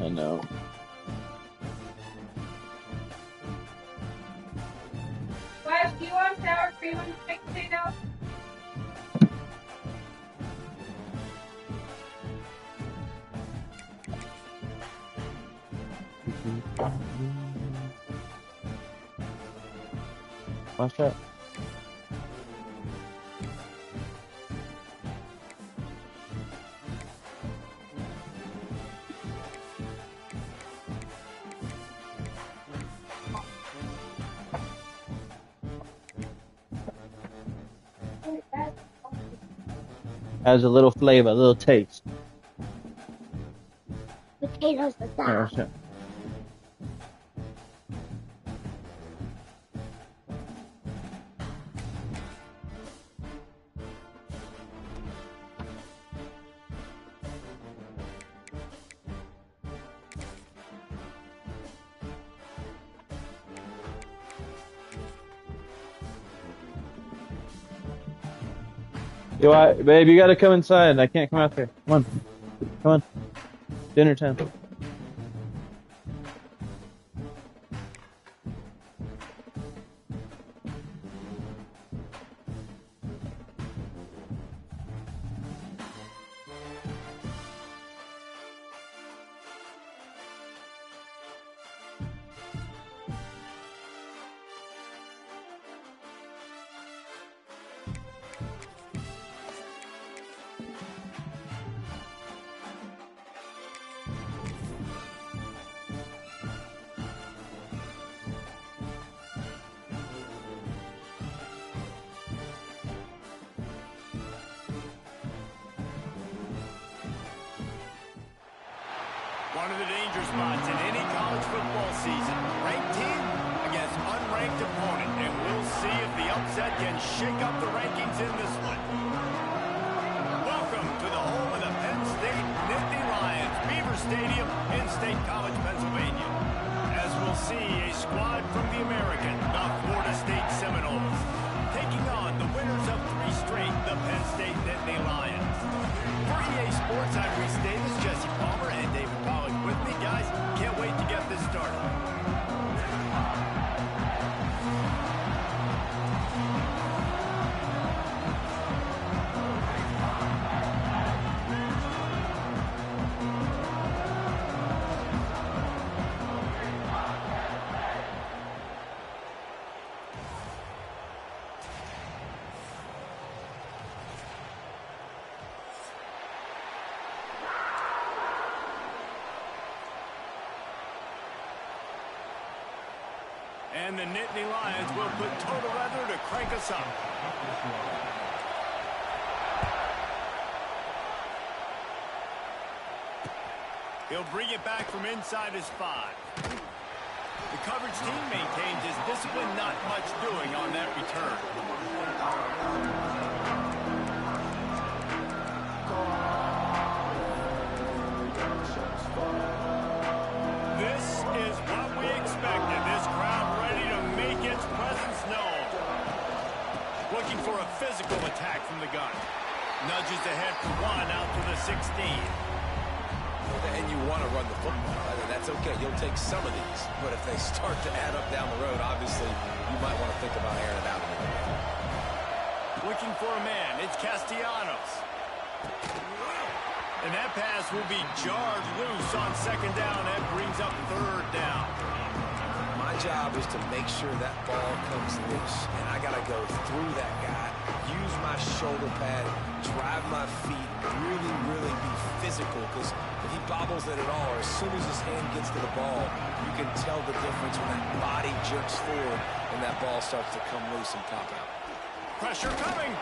I know. Wes, do you want sour cream on your baked potatoes? Watch that. Has a little flavor, a little taste. Potatoes are sour. Oh, Yo, babe, you gotta come inside. I can't come out there. Come on. Come on. Dinner time. One of the danger spots in any college football season. Ranked team against unranked opponent. And we'll see if the upset can shake up the rankings in this one. Welcome to the home of the Penn State Nittany Lions, Beaver Stadium in State College, Pennsylvania. As we'll see, a squad from the American, the Florida State Seminoles, taking on the winners of 3 straight, the Penn State Nittany Lions. For EA Sports, I'm Reese Davis, Jesse Palmer, and David Pollock with me. Guys, can't wait to get this started. And the Nittany Lions will put total weather to crank us up. He'll bring it back from inside his 5. The coverage team maintains his discipline, not much doing on that return. This is what we expected. This crowd ready to make its presence known. Looking for a physical attack from the gun. Nudges ahead for 1 out to the 16. And you want to run the football. I mean, that's okay. You'll take some of these. But if they start to add up down the road, obviously, you might want to think about airing it out a little bit. Looking for a man. It's Castellanos. And that pass will be jarred loose on 2nd down. That brings up 3rd down. My job is to make sure that ball comes loose. And I got to go through that guy, use my shoulder pad, drive my feet, really, really be physical. Because if he bobbles it at all, or as soon as his hand gets to the ball, you can tell the difference when that body jerks forward and that ball starts to come loose and pop out. Pressure coming.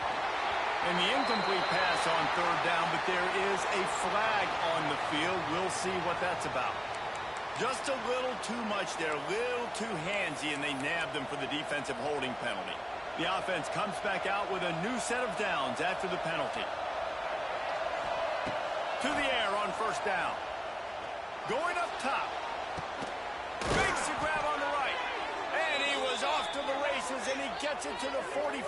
And the incomplete pass on 3rd down, but there is a flag on the field. We'll see what that's about. Just a little too much there, a little too handsy, and they nabbed them for the defensive holding penalty. The offense comes back out with a new set of downs after the penalty. To the air on 1st down. Going up top. Makes the grab on the right. And he was off to the races, and he gets it to the 45.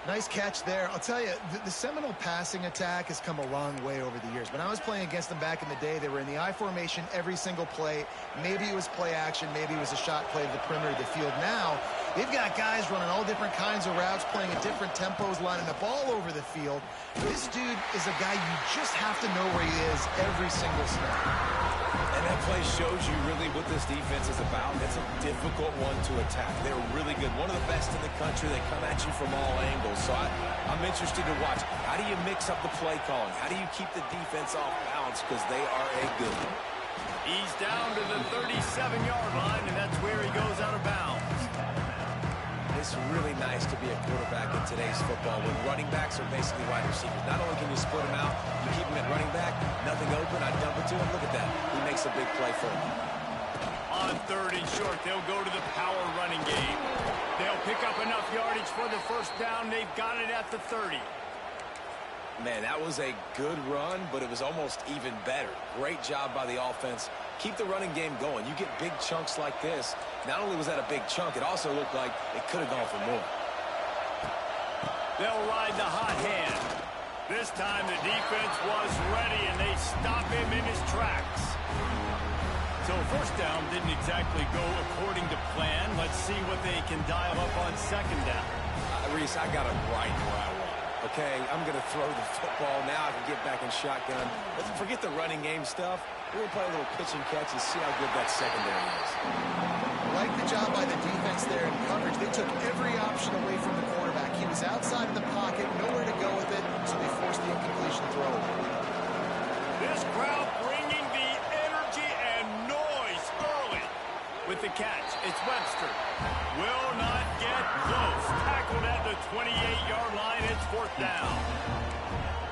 Nice catch there. I'll tell you, the Seminole passing attack has come a long way over the years. When I was playing against them back in the day, they were in the I formation every single play. Maybe it was play action. Maybe it was a shot play to the perimeter of the field. Now, they've got guys running all different kinds of routes, playing at different tempos, lining up all over the field. This dude is a guy you just have to know where he is every single snap. And that play shows you really what this defense is about. It's a difficult one to attack. They're really good. One of the best in the country. They come at you from all angles. So I'm interested to watch. How do you mix up the play calling? How do you keep the defense off balance? Because they are a good one. He's down to the 37-yard line, and that's where he goes out of bounds. It's really nice to be a quarterback in today's football when running backs are basically wide receivers. Not only can you split them out, you keep them at running back, nothing open, I dump it to him. Look at that. He makes a big play for him. On 3rd and short, they'll go to the power running game. They'll pick up enough yardage for the first down. They've got it at the 30. Man, that was a good run, but it was almost even better. Great job by the offense. Keep the running game going. You get big chunks like this. Not only was that a big chunk, it also looked like it could have gone for more. They'll ride the hot hand. This time the defense was ready, and they stop him in his tracks. So first down didn't exactly go according to plan. Let's see what they can dial up on second down. Reese, I got him right where I want. Okay, I'm going to throw the football. Now I can get back in shotgun. Let's forget the running game stuff. We're going to play a little pitch and catch and see how good that secondary is. Like the job by the defense there in coverage. They took every option away from the quarterback. He was outside of the pocket, nowhere to go with it, so they forced the incompletion throw. This crowd bringing the energy and noise early. With the catch, it's Webster. Will not get close. Tackled at the 28-yard line. It's 4th down.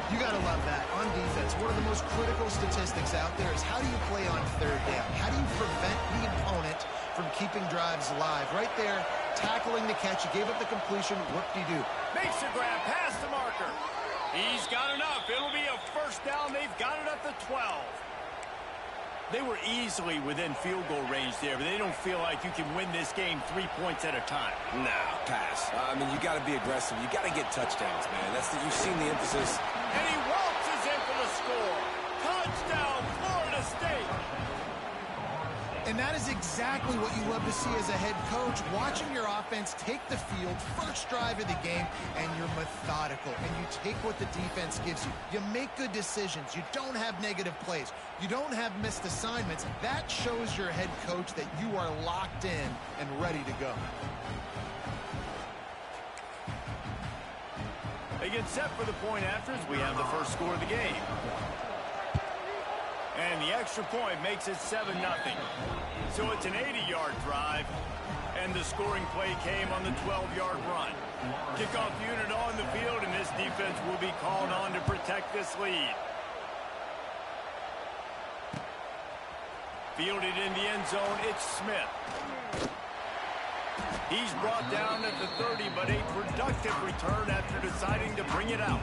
You got to love that. On defense, one of the most critical statistics out there is how do you play on 3rd down? How do you prevent the opponent from keeping drives alive? Right there, tackling the catch. You gave up the completion. Whoop-de-doo. Makes a grab past the marker. He's got enough. It'll be a first down. They've got it at the 12. They were easily within field goal range there, but they don't feel like you can win this game 3 points at a time. Nah, pass. I mean, you got to be aggressive. You got to get touchdowns, man. You've seen the emphasis. And he waltzes in for the score. Touchdown, Florida State. And that is exactly what you love to see as a head coach, watching your offense take the field, first drive of the game, and you're methodical, and you take what the defense gives you. You make good decisions. You don't have negative plays. You don't have missed assignments. That shows your head coach that you are locked in and ready to go. They get set for the point after as we have the first score of the game. And the extra point makes it 7-0. So it's an 80-yard drive, and the scoring play came on the 12-yard run. Kickoff unit on the field, and this defense will be called on to protect this lead. Fielded in the end zone, it's Smith. He's brought down at the 30, but a productive return after deciding to bring it out.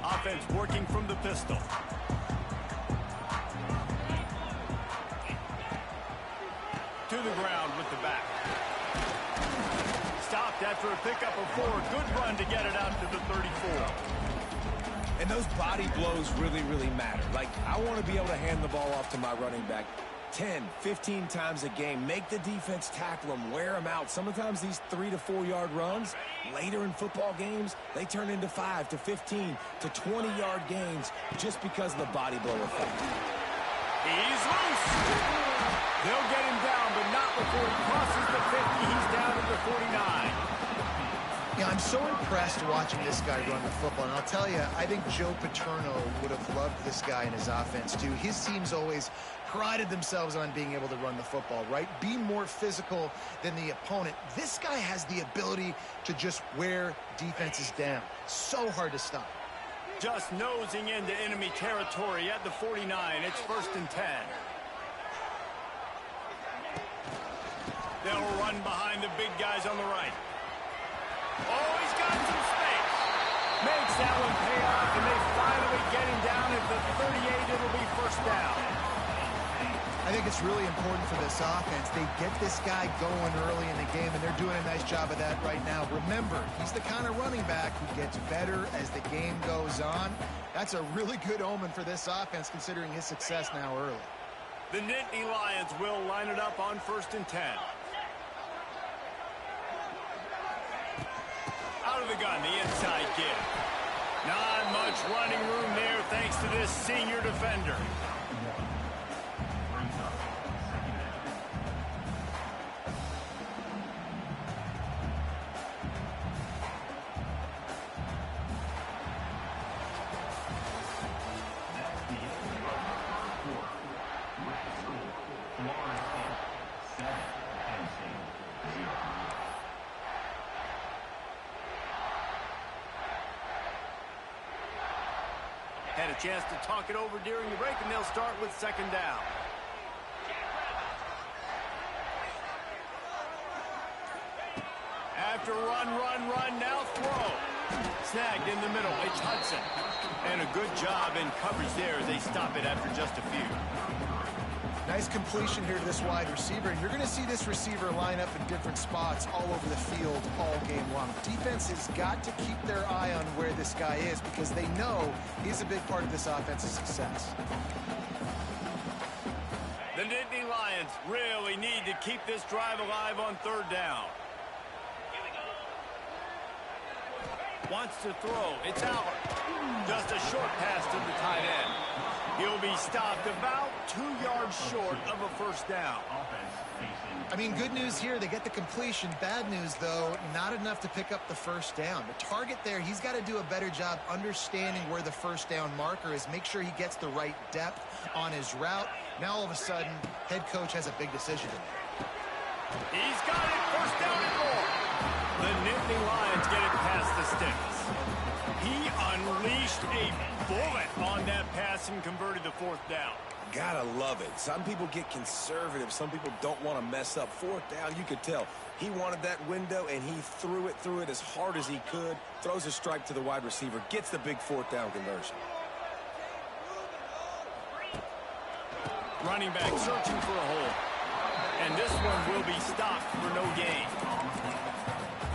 Offense working from the pistol. To the ground with the back. Stopped after a pickup of 4. Good run to get it out to the 34. And those body blows really, really matter. Like, I want to be able to hand the ball off to my running back 10, 15 times a game. Make the defense tackle them, wear them out. Sometimes these 3 to 4 yard runs, later in football games, they turn into 5 to 15 to 20 yard gains just because of the body blow effect. He's loose. They'll get him down, but not before he crosses the 50. He's down at the 49. Yeah, I'm so impressed watching this guy run the football. And I'll tell you, I think Joe Paterno would have loved this guy in his offense, too. His teams always prided themselves on being able to run the football, right? Be more physical than the opponent. This guy has the ability to just wear defenses down. So hard to stop. Just nosing into enemy territory at the 49. It's 1st and 10. They'll run behind the big guys on the right. Oh, he's got some space. Makes that one pay off, and they finally get him down at the 38. It'll be first down. I think it's really important for this offense. They get this guy going early in the game, and they're doing a nice job of that right now. Remember, he's the kind of running back who gets better as the game goes on. That's a really good omen for this offense, considering his success now early. The Nittany Lions will line it up on 1st and 10. Out of the gun, the inside give. Not much running room there thanks to this senior defender. Had a chance to talk it over during the break, and they'll start with 2nd down. After run, now throw. Snagged in the middle, it's Hudson. And a good job in coverage there as they stop it after just a few. Nice completion here to this wide receiver, and you're going to see this receiver line up in different spots all over the field all game long. Defense has got to keep their eye on where this guy is because they know he's a big part of this offense's success. The Nittany Lions really need to keep this drive alive on 3rd down. Wants to throw. It's out. Just a short pass to the tight end. He'll be stopped about 2 yards short of a 1st down. I mean, good news here, they get the completion. Bad news, though, not enough to pick up the 1st down. The target there, he's got to do a better job understanding where the 1st down marker is, make sure he gets the right depth on his route. Now, all of a sudden, head coach has a big decision to make. He's got it, 1st down and more. The Nittany Lions get it past the sticks. He unleashed a bullet on that pass and converted the 4th down. Gotta love it. Some people get conservative. Some people don't want to mess up. 4th down, you could tell. He wanted that window, and he threw it as hard as he could. Throws a strike to the wide receiver. Gets the big 4th down conversion. Running back searching for a hole. And this one will be stopped for no gain.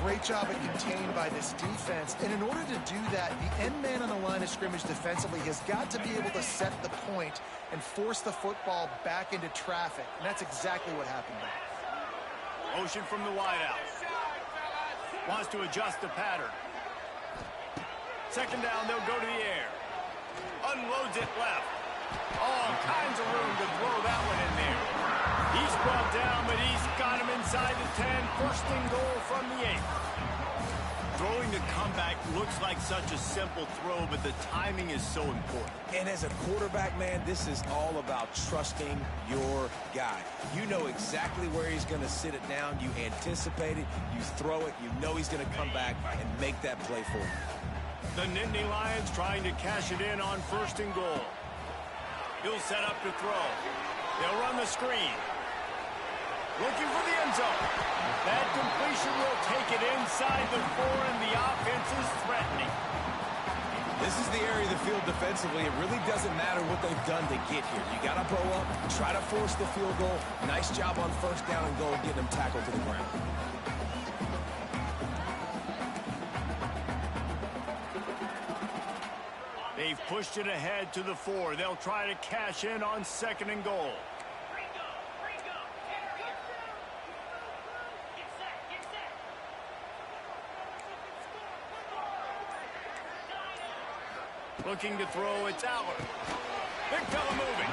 Great job at contained by this defense. And in order to do that, the end man on the line of scrimmage defensively has got to be able to set the point and force the football back into traffic. And that's exactly what happened there. Motion from the wideout. Wants to adjust the pattern. 2nd down, they'll go to the air. Unloads it left. All kinds of room to throw that one in there. He's brought down, but he's got him inside the 10. 1st and goal from the 8. Throwing the comeback looks like such a simple throw, but the timing is so important. And as a quarterback, man, this is all about trusting your guy. You know exactly where he's going to sit it down. You anticipate it. You throw it. You know he's going to come back and make that play for you. The Nittany Lions trying to cash it in on 1st and goal. He'll set up to throw. They'll run the screen. Looking for the end zone. That completion will take it inside the 4, and the offense is threatening. This is the area of the field defensively. It really doesn't matter what they've done to get here. You got to blow up, try to force the field goal. Nice job on 1st down and goal, getting them tackled to the ground. They've pushed it ahead to the 4. They'll try to cash in on 2nd and goal. Looking to throw, it's Aller. Big fella moving.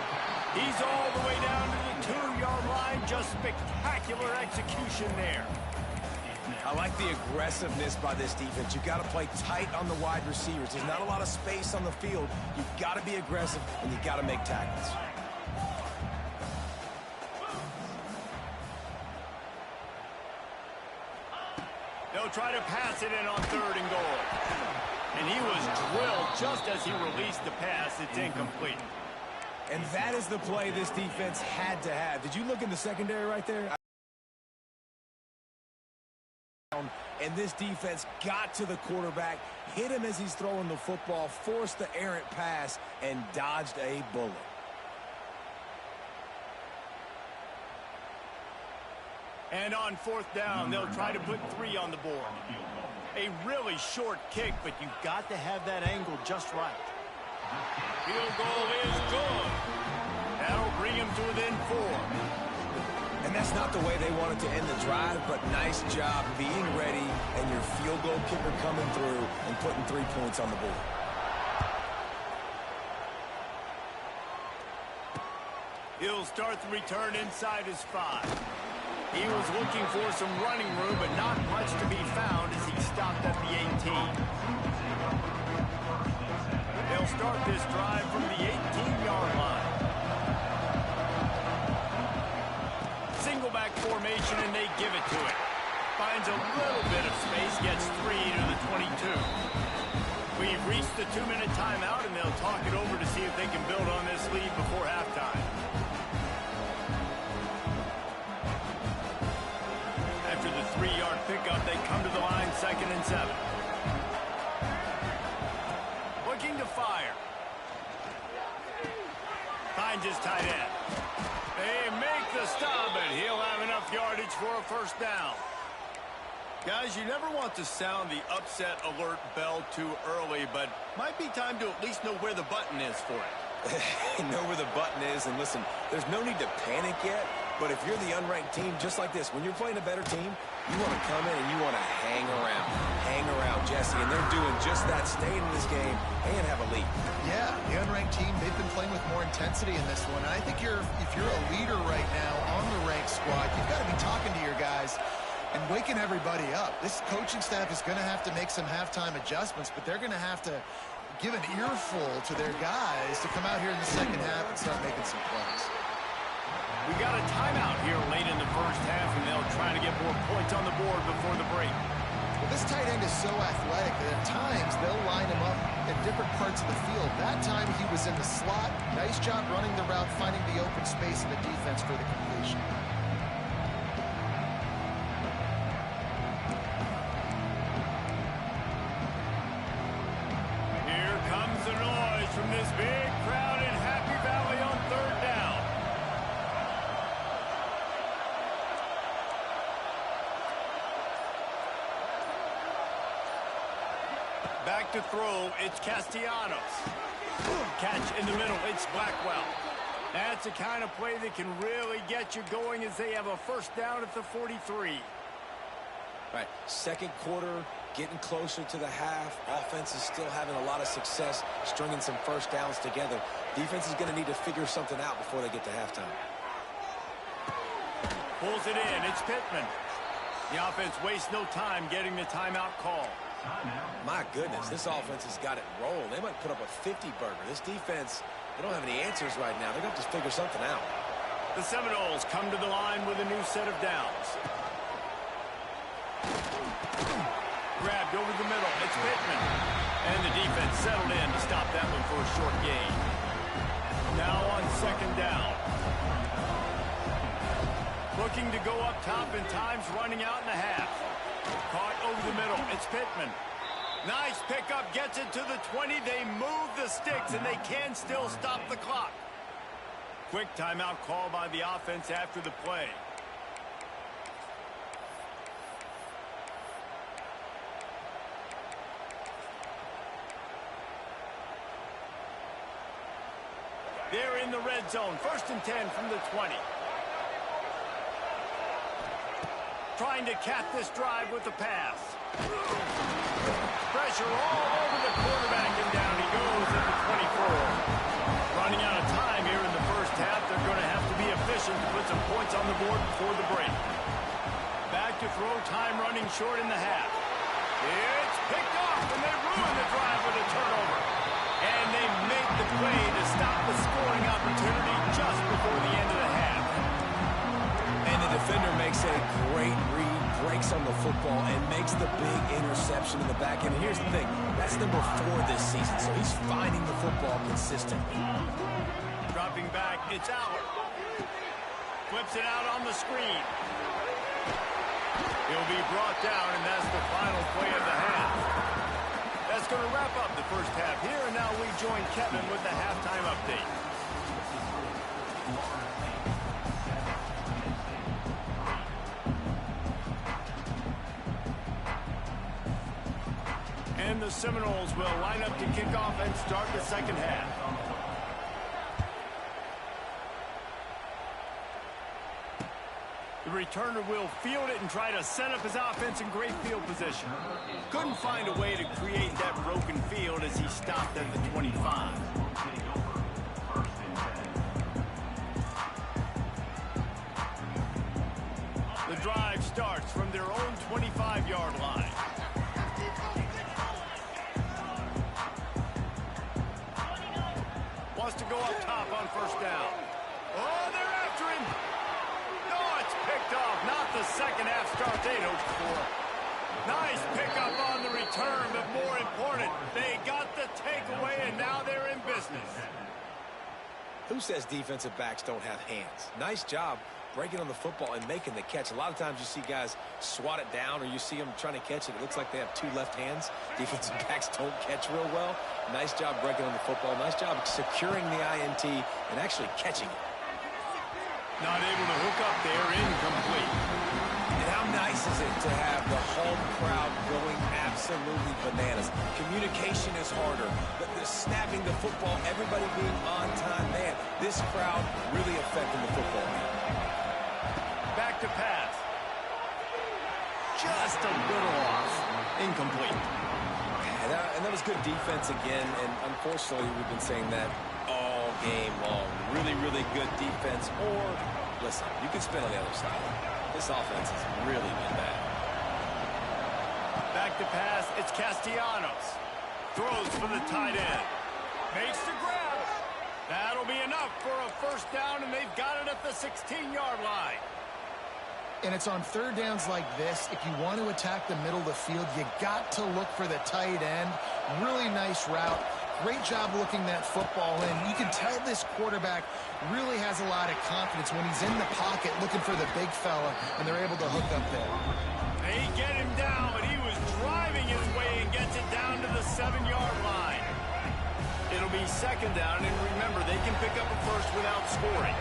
He's all the way down to the 2-yard line. Just spectacular execution there. I like the aggressiveness by this defense. You've got to play tight on the wide receivers. There's not a lot of space on the field. You've got to be aggressive, and you've got to make tackles. They'll try to pass it in on 3rd and goal. And he was drilled just as he released the pass. It's incomplete. And that is the play this defense had to have. Did you look in the secondary right there? and this defense got to the quarterback, hit him as he's throwing the football, forced the errant pass, and dodged a bullet. And on 4th down, they'll try to put 3 on the board. A really short kick, but you've got to have that angle just right. Field goal is good. That'll bring him to within 4. And that's not the way they wanted to end the drive, but nice job being ready and your field goal kicker coming through and putting 3 points on the board. He'll start the return inside his 5. He was looking for some running room, but not much to be found as he stopped at the 18. They'll start this drive from the 18-yard line. Single back formation, and they give it to it. Finds a little bit of space, gets 3 to the 22. We've reached the 2-minute timeout, and they'll talk it over to see if they can build on this lead before halftime. After the 3-yard pickup, they come to the line 2nd and 7. Looking to fire. Finds his tight end. They make the stop, but he'll have enough yardage for a 1st down. Guys, you never want to sound the upset alert bell too early, but might be time to at least know where the button is for it. Know where the button is, and listen, there's no need to panic yet, but if you're the unranked team, just like this, when you're playing a better team, you want to come in and you want to hang around, Jesse, and they're doing just that, staying in this game and have a lead. Yeah, the unranked team, they've been playing with more intensity in this one. And I think if you're a leader right now on the ranked squad, you've got to be talking to your guys and waking everybody up. This coaching staff is going to have to make some halftime adjustments, but they're going to have to give an earful to their guys to come out here in the 2nd half and start making some plays. We got a timeout here late in the 1st half, and they'll try to get more points on the board before the break. Well, this tight end is so athletic that at times they'll line him up in different parts of the field. That time he was in the slot. Nice job running the route, finding the open space in the defense for the completion. Here comes the noise from this big crowd in Happy Valley on 3rd down. Back to throw, it's Castellanos. Catch in the middle, it's Blackwell. That's the kind of play that can really get you going as they have a 1st down at the 43. All right, 2nd quarter, getting closer to the half. Offense is still having a lot of success stringing some 1st downs together. Defense is going to need to figure something out before they get to halftime. Pulls it in, it's Pittman. The offense wastes no time getting the timeout call. My goodness, this offense has got it rolled. They might put up a 50-burger. This defense, they don't have any answers right now. They're going to have to figure something out. The Seminoles come to the line with a new set of downs. Grabbed over the middle, it's Pittman. And the defense settled in to stop that one for a short gain. Now on 2nd down. Looking to go up top, and time's running out in the half. Caught over the middle, it's Pittman. Nice pickup, gets it to the 20. They move the sticks, and they can still stop the clock. Quick timeout call by the offense after the play. They're in the red zone, 1st and 10 from the 20. Trying to cap this drive with the pass. Pressure all over the quarterback, and down he goes at the 24. Running out of time here in the 1st half. They're going to have to be efficient to put some points on the board before the break. Back to throw, time running short in the half. It's picked off, and they ruin the drive with a turnover. And they make the play to stop the scoring opportunity just before the end of the half. And the defender makes a great read, breaks on the football, and makes the big interception in the back end. And here's the thing, that's number 4 this season, so he's finding the football consistently. Dropping back, it's Allard. Flips it out on the screen. He'll be brought down, and that's the final play of the half. That's going to wrap up the first half here, and now we join Kevin with the halftime update. And the Seminoles will line up to kick off and start the second half. The returner will field it and try to set up his offense in great field position. Couldn't find a way to create that broken field as he stopped at the 25. The drive starts from their own 25-yard line. Wants to go up top on first down. Oh, they're after him. No, it's picked off. Not the second half start they'd hoped for. Nice pickup on the return, but more important, they got the takeaway, and now they're in business. Who says defensive backs don't have hands? Nice job breaking on the football and making the catch. A lot of times you see guys swat it down, or you see them trying to catch it. It looks like they have two left hands. Defensive backs don't catch real well. Nice job breaking on the football. Nice job securing the INT and actually catching it. Not able to hook up there, incomplete. And how nice is it to have the home crowd going absolutely bananas? Communication is harder. The snapping the football, everybody being on time. Man, this crowd really affecting the football. Back to pass. Just a little off. Incomplete. And that was good defense again, and unfortunately we've been saying that all game long. Really, really good defense. Or, listen, you can spin on the other side. This offense has really been bad. Back to pass, it's Castellanos. Throws for the tight end. Makes the grab. That'll be enough for a first down, and they've got it at the 16-yard line. And it's on third downs like this. If you want to attack the middle of the field, you got to look for the tight end. Really nice route. Great job looking that football in. You can tell this quarterback really has a lot of confidence when he's in the pocket looking for the big fella, and they're able to hook up there. They get him down, but he was driving his way and gets it down to the 7-yard line. It'll be second down, and remember, they can pick up a first without scoring.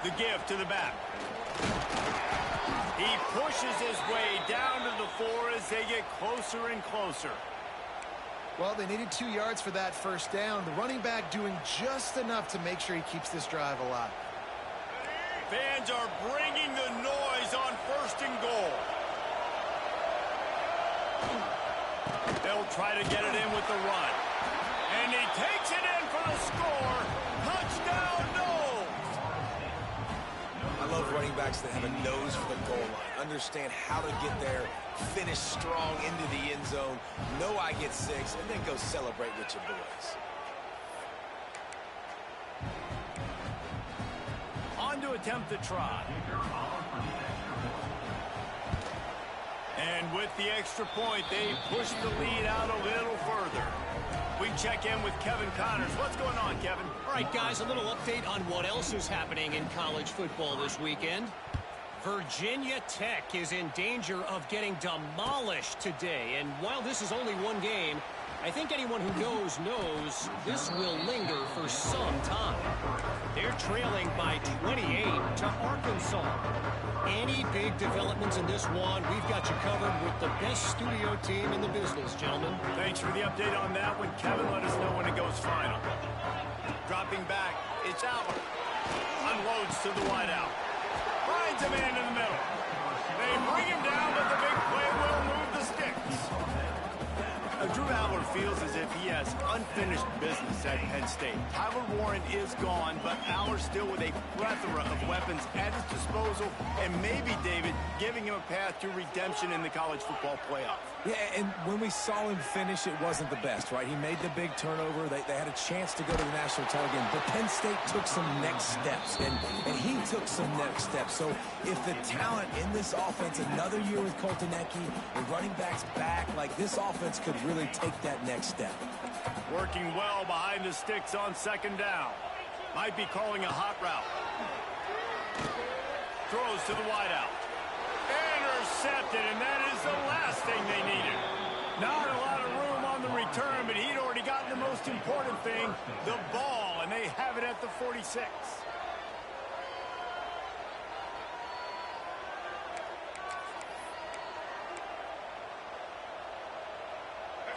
The give to the back. He pushes his way down to the 4 as they get closer and closer. Well, they needed 2 yards for that first down. The running back doing just enough to make sure he keeps this drive alive. Fans are bringing the noise on first and goal. They'll try to get it in with the run. And he takes it in for the score. Touchdown, Noles! I love running backs that have a nose for the goal line. Understand how to get there, finish strong into the end zone, know I get 6, and then go celebrate with your boys. On to attempt the try. And with the extra point, they push the lead out a little further. We check in with Kevin Connors. What's going on, Kevin? All right, guys, a little update on what else is happening in college football this weekend. Virginia Tech is in danger of getting demolished today. And while this is only one game, I think anyone who knows this will linger for some time. They're trailing by 28 to Arkansas. Any big developments in this one, we've got you covered with the best studio team in the business, gentlemen. Thanks for the update on that one. Kevin, let us know when it goes final. Dropping back, it's out. Unloads to the wideout. Finds a man in the middle. They bring him down, but the big play will move the sticks. Drew Aller feels as if he has unfinished business at Penn State. Tyler Warren is gone, but Aller still with a plethora of weapons at his disposal, and maybe, David, giving him a path to redemption in the college football playoff. Yeah, and when we saw him finish, it wasn't the best, right? He made the big turnover. They had a chance to go to the national title game, but Penn State took some next steps, and he took some next steps. So if the talent in this offense, another year with Coltonecki, the running backs back, like this offense could really take that next step. Working well behind the sticks on second down. Might be calling a hot route. throws to the wideout. Intercepted, and that is the last thing they needed. Not a lot of room on the return, but he'd already gotten the most important thing, the ball, and they have it at the 46.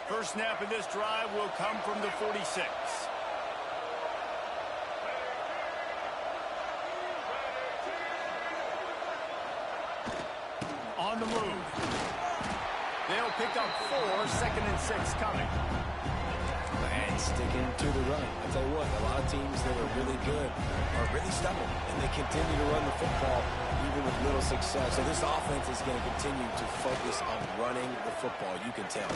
First snap of this drive will come from the 46. On the move. They'll pick up 4, 2nd and 6 coming. And sticking to the run. I tell you what, a lot of teams that are really good are really stubborn, and they continue to run the football even with little success. So this offense is going to continue to focus on running the football, you can tell.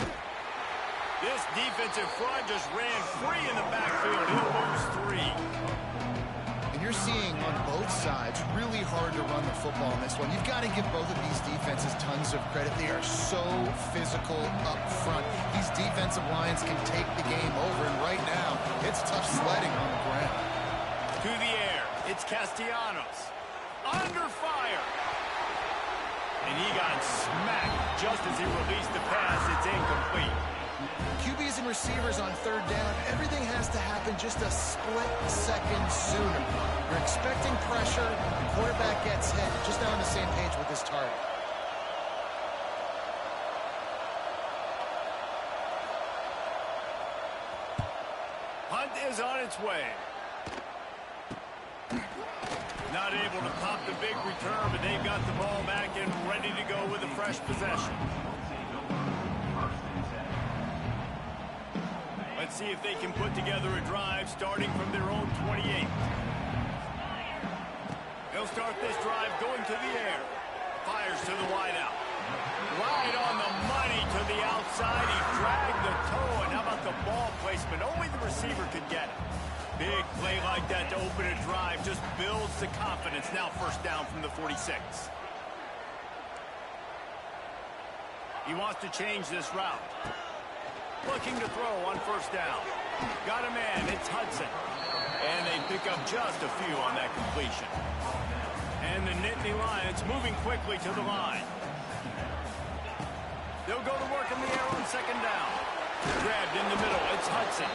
This defensive front just ran free in the backfield. He'll lose 3. And you're seeing on both sides really hard to run the football in this one. You've got to give both of these defenses tons of credit. They are so physical up front. These defensive lines can take the game over, and right now, it's tough sledding on the ground. To the air, it's Castellanos. Under fire. And he got smacked just as he released the pass. It's incomplete. QBs and receivers on 3rd down, everything has to happen just a split second sooner. You're expecting pressure, the quarterback gets hit, just not on the same page with his target. Hunt is on its way. Not able to pop the big return, but they've got the ball back and ready to go with a fresh possession. Let's see if they can put together a drive starting from their own 28. They'll start this drive going to the air. Fires to the wideout. Right on the money to the outside. He dragged the toe, and how about the ball placement? Only the receiver could get it. Big play like that to open a drive just builds the confidence. Now 1st down from the 46. He wants to change this route. Looking to throw on 1st down. Got a man, it's Hudson. And they pick up just a few on that completion. And the Nittany Lions moving quickly to the line. They'll go to work in the air on 2nd down. Grabbed in the middle, it's Hudson.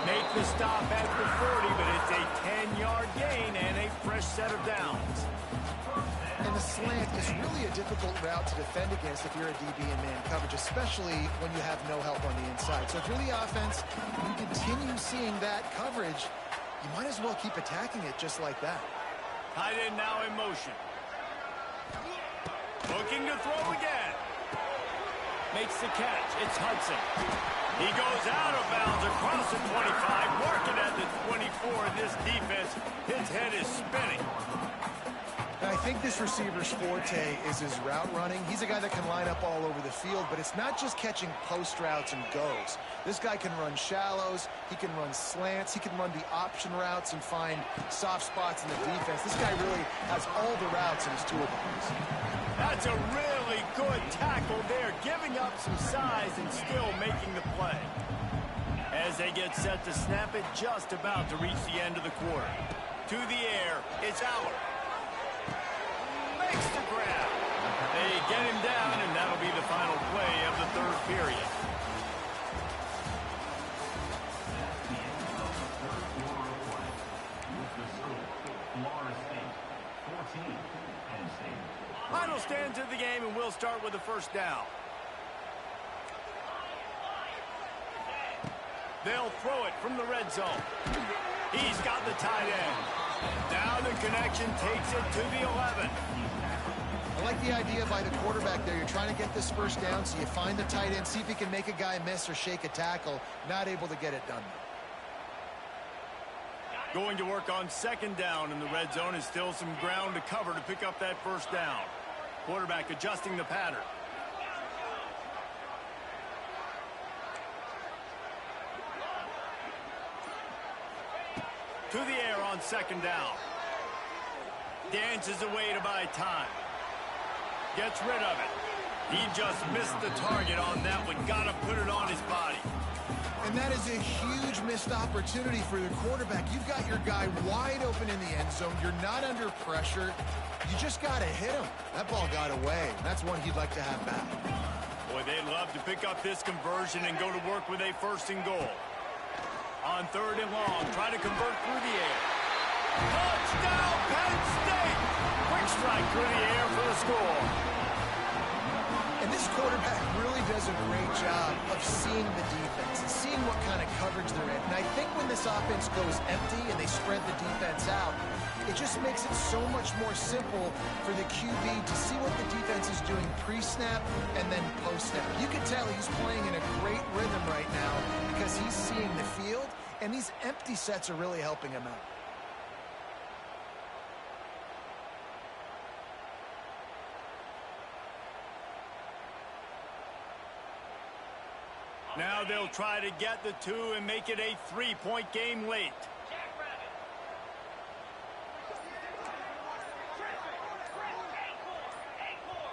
Make the stop at the 40, but it's a 10-yard gain and a fresh set of downs. And the slant is really a difficult route to defend against if you're a DB in man coverage, especially when you have no help on the inside. So if you're the offense, you continue seeing that coverage, you might as well keep attacking it just like that. Tight end now in motion. Looking to throw again. Makes the catch. It's Hudson. He goes out of bounds across the 25, working at the 24. This defense, his head is spinning. And I think this receiver's forte is his route running. He's a guy that can line up all over the field, but it's not just catching post routes and goes. This guy can run shallows, he can run slants, he can run the option routes and find soft spots in the defense. This guy really has all the routes in his toolbox. That's a really good tackle there, giving up some size and still making the play. As they get set to snap it, just about to reach the end of the quarter. To the air, it's Aller. Makes the grab. They get him down, and that'll be the final play of the 3rd period. Final stand to the game, and we'll start with the 1st down. They'll throw it from the red zone. He's got the tight end. Now the connection takes it to the 11. I like the idea by the quarterback there. You're trying to get this 1st down, so you find the tight end, see if he can make a guy miss or shake a tackle. Not able to get it done. Going to work on 2nd down in the red zone is still some ground to cover to pick up that 1st down. Quarterback adjusting the pattern. To the air on 2nd down. Dances away to buy time. Gets rid of it. He just missed the target on that one. Got to put it on his body. And that is a huge missed opportunity for the quarterback. You've got your guy wide open in the end zone. You're not under pressure. You just got to hit him. That ball got away. That's one he'd like to have back. Boy, they'd love to pick up this conversion and go to work with a 1st and goal. On 3rd and long, trying to convert through the air. Touchdown, Penn State! Quick strike through the air for the score. And this quarterback really does a great job of seeing the defense and seeing what kind of coverage they're in. And I think when this offense goes empty and they spread the defense out, it just makes it so much more simple for the QB to see what the defense is doing pre-snap and then post-snap. You can tell he's playing in a great rhythm right now because he's seeing the field, and these empty sets are really helping him out. Now they'll try to get the 2 and make it a 3-point game late.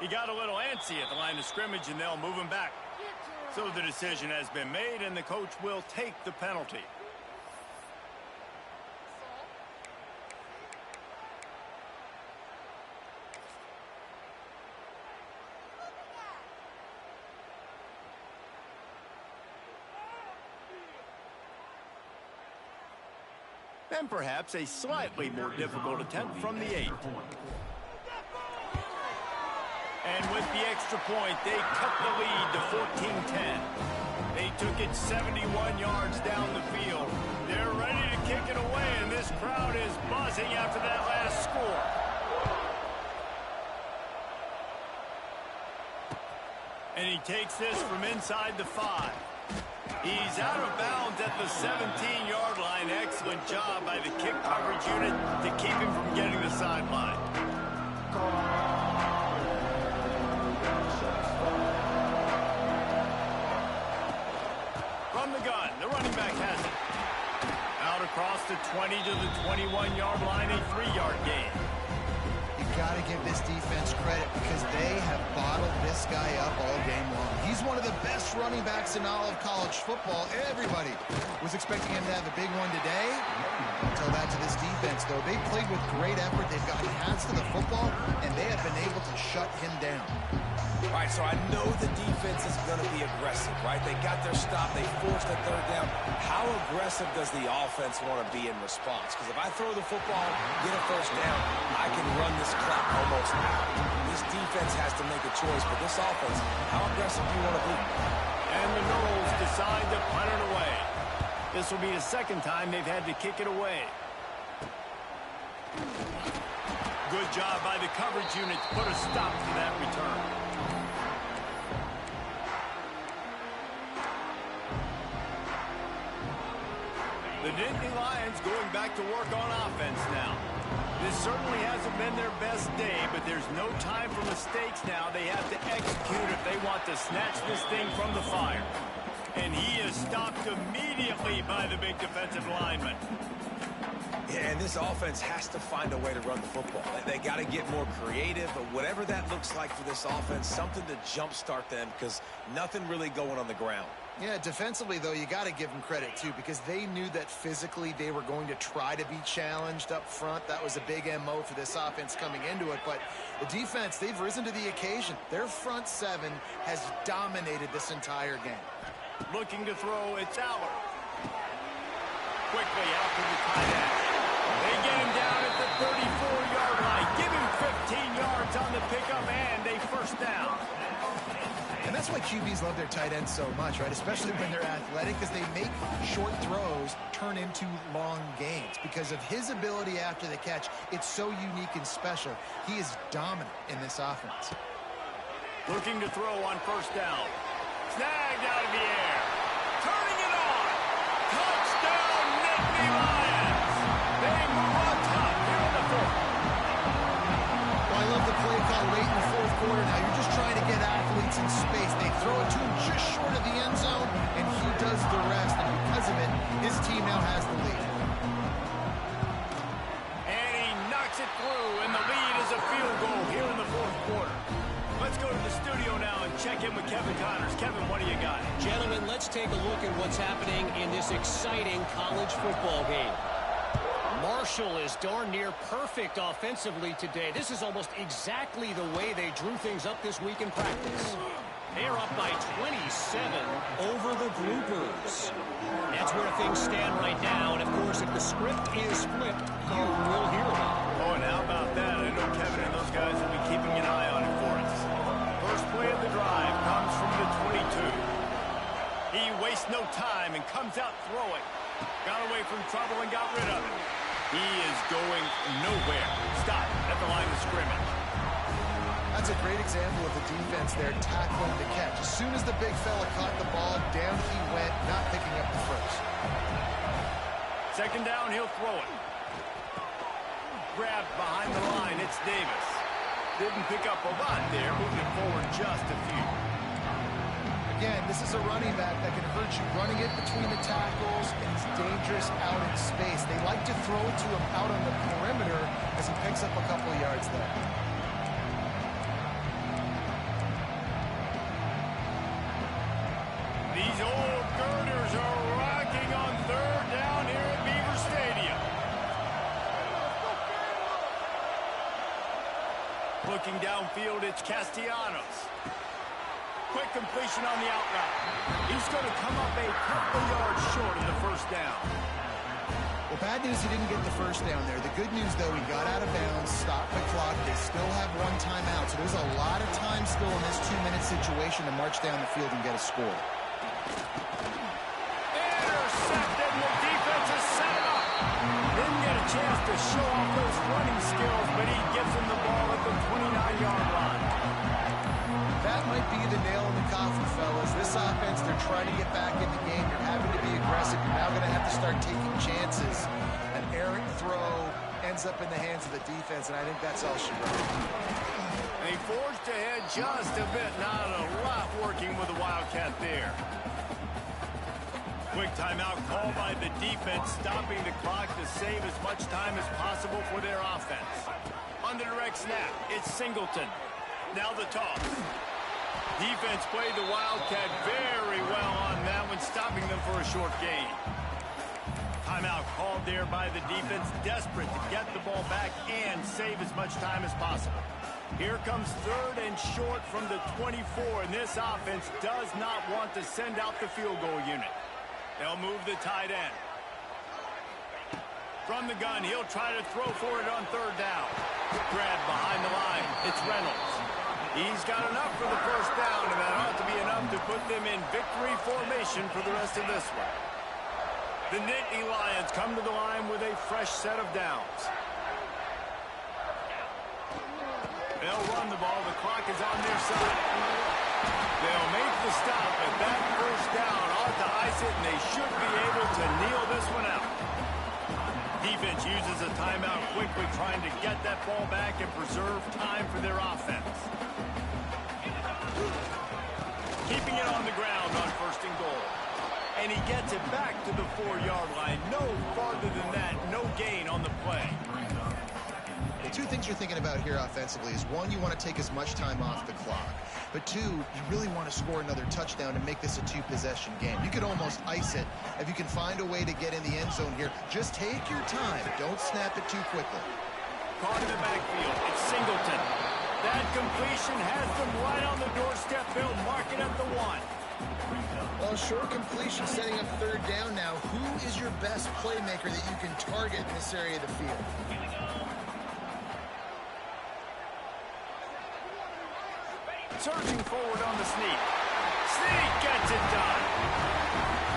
He got a little antsy at the line of scrimmage, and they'll move him back. So the decision has been made, and the coach will take the penalty. And perhaps a slightly more difficult attempt from the 8. And with the extra point, they cut the lead to 14-10. They took it 71 yards down the field. They're ready to kick it away, and this crowd is buzzing after that last score. And he takes this from inside the 5. He's out of bounds at the 17-yard line. Excellent job by the kick coverage unit to keep him from getting the sideline. From the gun, the running back has it. Out across the 20 to the 21-yard line, a 3-yard gain. Got to give this defense credit because they have bottled this guy up all game long. He's one of the best running backs in all of college football. Everybody was expecting him to have a big one today. I'll tell that to this defense, though. They played with great effort. They've gotten hands to the football, and they have been able to shut him down. All right, so I know the defense is going to be aggressive, right? They got their stop. They forced a 3rd down. How aggressive does the offense want to be in response? Because if I throw the football, get a 1st down, I can run this clock almost out. This defense has to make a choice, but this offense, how aggressive do you want to be? And the Noles decide to punt it away. This will be the 2nd time they've had to kick it away. Good job by the coverage unit to put a stop to that return. The Nittany Lions going back to work on offense now. This certainly hasn't been their best day, but there's no time for mistakes now. They have to execute if they want to snatch this thing from the fire. And he is stopped immediately by the big defensive lineman. Yeah, and this offense has to find a way to run the football. They got to get more creative, but whatever that looks like for this offense, something to jumpstart them because nothing really going on the ground. Yeah, defensively, though, you got to give them credit, too, because they knew that physically they were going to try to be challenged up front. That was a big MO for this offense coming into it. But the defense, they've risen to the occasion. Their front 7 has dominated this entire game. Looking to throw, it's Aller. Quickly out to the tight end. They get him down at the 34-yard line. Give him 15 yards on the pickup and a 1st down. And that's why QBs love their tight ends so much, right? Especially when they're athletic, because they make short throws turn into long gains. Because of his ability after the catch, it's so unique and special. He is dominant in this offense. Looking to throw on 1st down. Snagged out of the air. Turning it on. Touchdown, Nittany Lions. They move on top here in the 4th. Well, I love the play call late in the 4th quarter. Now you're just trying to get athletes in space. They throw it to him just short of the end zone, and he does the rest. And because of it, his team now has the lead. And he knocks it through, and the lead is a field goal here in the 4th quarter. Let's go to the studio now and check in with Kevin Connors. Kevin, what do you got? Gentlemen, let's let's take a look at what's happening in this exciting college football game. Marshall is darn near perfect offensively today. This is almost exactly the way they drew things up this week in practice. They're up by 27 over the Groupers. That's where things stand right now. And, of course, if the script is flipped, you will hear about it. Oh, and how about that? I know Kevin and those guys will be keeping an eye on it for us. First play of the drive comes from the 22. He wastes no time and comes out throwing. Got away from trouble and got rid of it. He is going nowhere. Stop at the line of scrimmage. That's a great example of the defense there tackling the catch. As soon as the big fella caught the ball, down he went, not picking up the first. Second down, he'll throw it. Grabbed behind the line, it's Davis. Didn't pick up a lot there, moving it forward just a few. Again, this is a running back that can hurt you running it between the tackles, and he's dangerous out in space. They like to throw it to him out on the perimeter as he picks up a couple of yards there. These old girders are rocking on third down here at Beaver Stadium. Looking downfield, it's Castellanos. Quick completion on the out route. He's going to come up a couple yards short of the first down. Well, bad news, he didn't get the first down there. The good news, though, he got out of bounds, stopped the clock. They still have one timeout, so there's a lot of time still in this 2-minute situation to march down the field and get a score. Intercepted, and the defense has set him up. Didn't get a chance to show off those running skills, but he gives him the ball at the 29-yard line. That might be the nail in the coffin, fellas. This offense, they're trying to get back in the game. You're having to be aggressive. You're now going to have to start taking chances. An errant throw ends up in the hands of the defense, and I think that's all she wrote. They forged ahead just a bit. Not a lot working with the Wildcat there. Quick timeout called by the defense, stopping the clock to save as much time as possible for their offense. On the direct snap, it's Singleton. Now the toss. Defense played the Wildcat very well on that one, stopping them for a short gain. Timeout called there by the defense, desperate to get the ball back and save as much time as possible. Here comes third and short from the 24, and this offense does not want to send out the field goal unit. They'll move the tight end. From the gun, he'll try to throw for it on third down. Grabbed behind the line, it's Reynolds. He's got enough for the first down, and that ought to be enough to put them in victory formation for the rest of this one. The Nittany Lions come to the line with a fresh set of downs. They'll run the ball. The clock is on their side. They'll make the stop, but that first down ought to ice it, and they should be able to kneel this one out. Defense uses a timeout quickly, trying to get that ball back and preserve time for their offense. Keeping it on the ground on first and goal. And he gets it back to the 4-yard line. No farther than that. No gain on the play. The two things you're thinking about here offensively is, one, you want to take as much time off the clock. But two, you really want to score another touchdown to make this a two-possession game. You could almost ice it if you can find a way to get in the end zone here. Just take your time. Don't snap it too quickly. Caught in the backfield. It's Singleton. That completion has them right on the doorstep. They'll mark it at the 1. Well, short completion setting up third down now. Who is your best playmaker that you can target in this area of the field? Surging forward on the sneak. Sneak gets it done.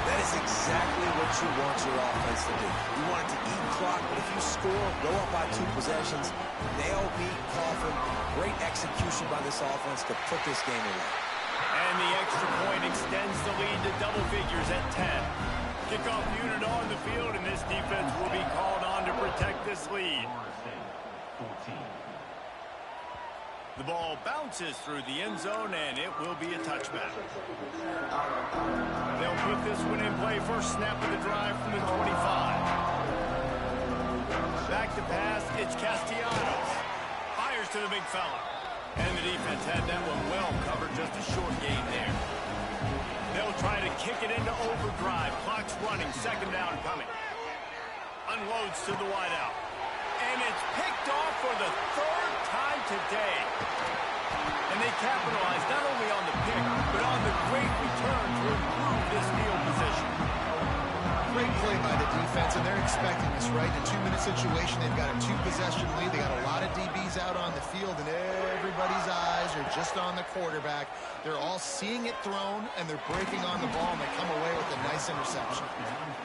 That is exactly what you want your offense to do. You want it to eat clock, but if you score, go up by 2 possessions, nail beat Coffin. Great execution by this offense to put this game away. And the extra point extends the lead to double figures at 10. Kickoff unit on the field, and this defense will be called on to protect this lead. The ball bounces through the end zone, and it will be a touchback. They'll put this one in play. First snap of the drive from the 25. Back to pass, it's Castellanos. Fires to the big fella. And the defense had that one well covered, just a short gain there. They'll try to kick it into overdrive. Clock's running. Second down coming. Unloads to the wideout. And it's picked off for the third time today. And they capitalize not only on the pick, but on the great return to improve this field position. Great play by the defense, and they're expecting this, right? In a 2-minute situation, they've got a 2-possession lead. They got a lot of DBs out on the field, and everybody's eyes are just on the quarterback. They're all seeing it thrown, and they're breaking on the ball, and they come away with a nice interception.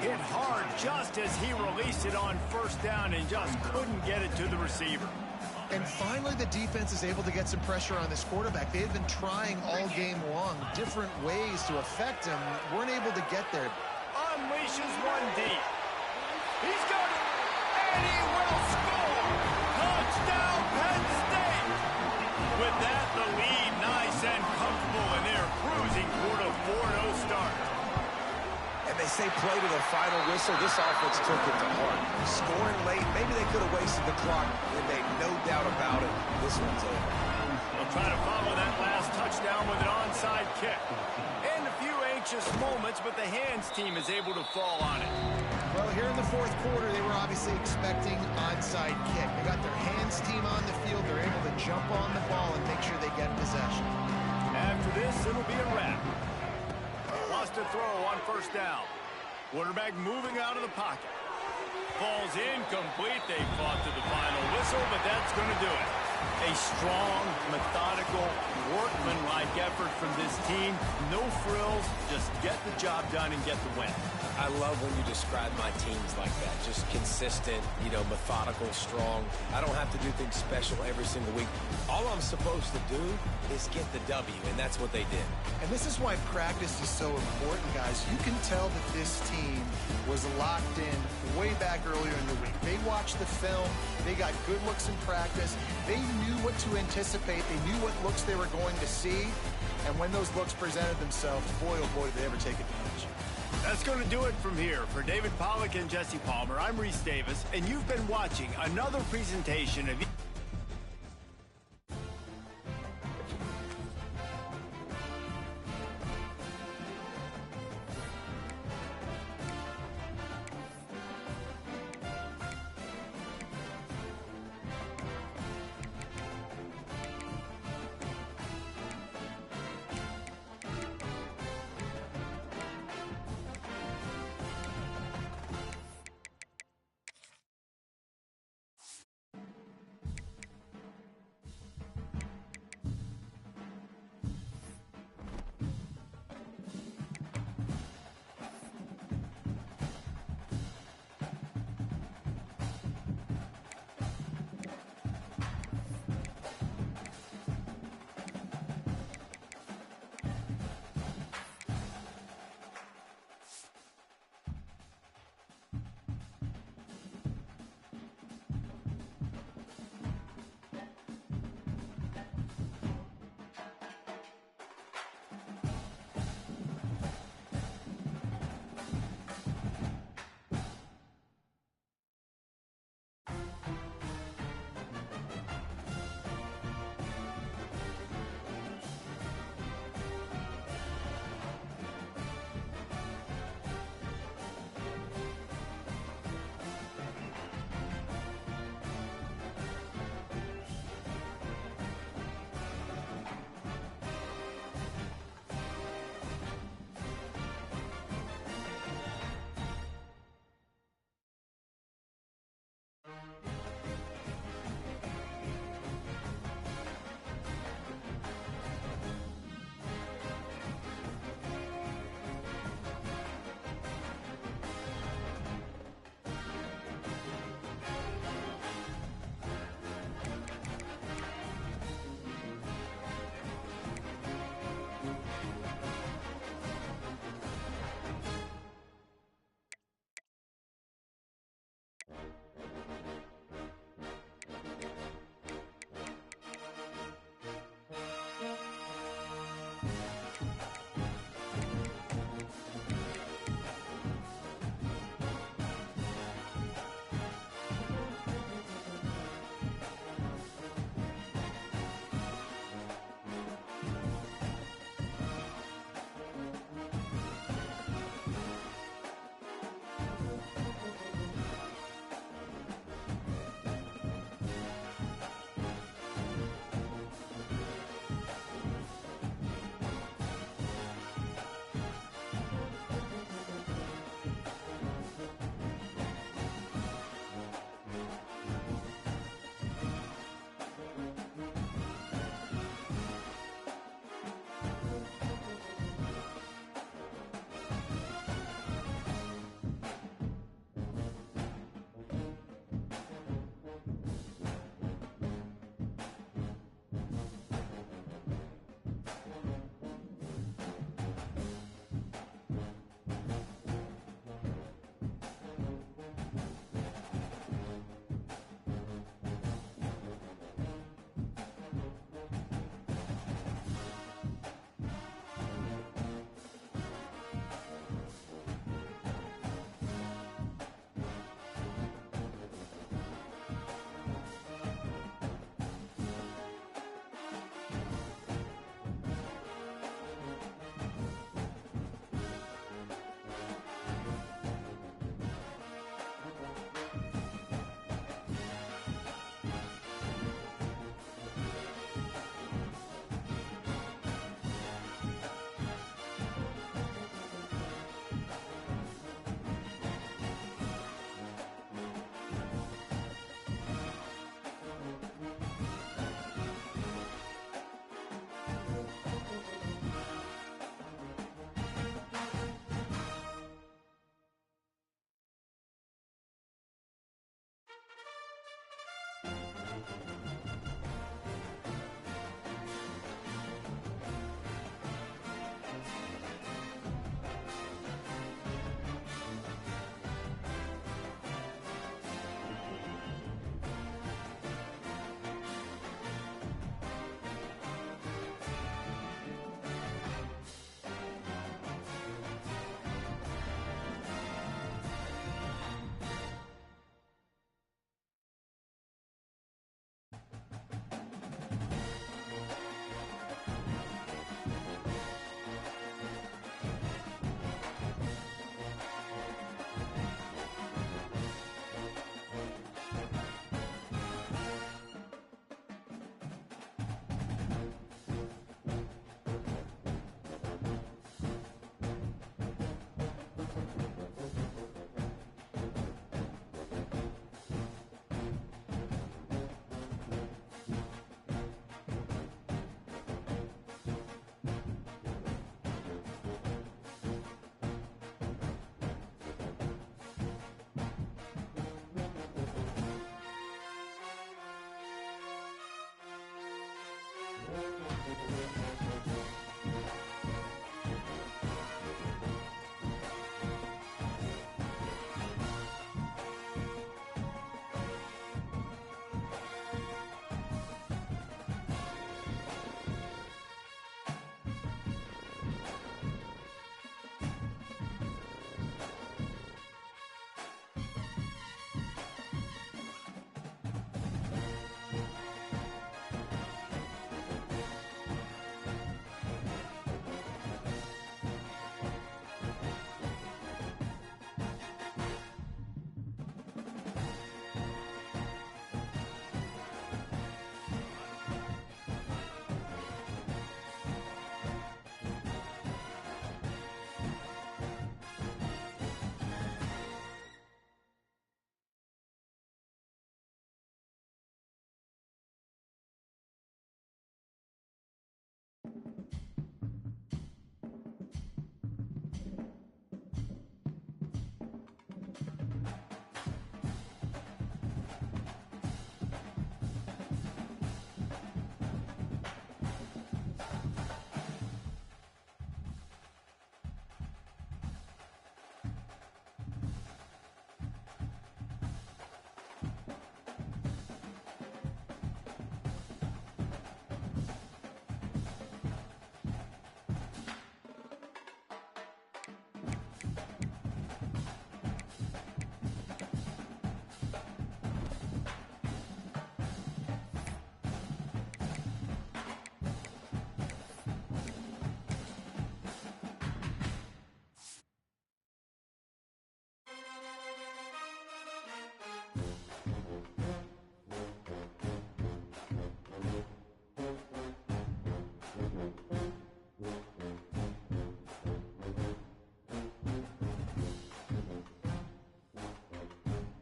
Hit hard just as he released it on first down and just couldn't get it to the receiver. And finally, the defense is able to get some pressure on this quarterback. They've been trying all game long different ways to affect him. Weren't able to get there. Unleashes one deep. He's got it, and he will score. Touchdown, Penn State. With that, the lead nice and comfortable, and they're cruising toward a 4-0 start. And they say play to the final whistle. This offense took it to heart. Scoring late, maybe they could have wasted the clock. They made no doubt about it. This one's over. They'll try to follow that last touchdown with an onside kick. And a few anxious moments, but the hands team is able to fall on it. Well, here in the fourth quarter, they were obviously expecting onside kick. They got their hands team on the field. They're able to jump on the ball and make sure they get possession. After this, it'll be a wrap. Lost a throw on first down. Quarterback moving out of the pocket. Falls incomplete. They fought to the final whistle, but that's going to do it. A strong, methodical, workmanlike effort from this team. No frills, just get the job done and get the win. I love when you describe my teams like that. Just consistent, methodical, strong. I don't have to do things special every single week. All I'm supposed to do is get the W, and that's what they did. And this is why practice is so important, guys. You can tell that this team was locked in way back earlier in the week. They watched the film. They got good looks in practice. They knew what to anticipate. They knew what looks they were going to see. And when those looks presented themselves, boy, oh boy, did they ever take advantage. That's going to do it from here. For David Pollack and Jesse Palmer, I'm Reese Davis, and you've been watching another presentation of...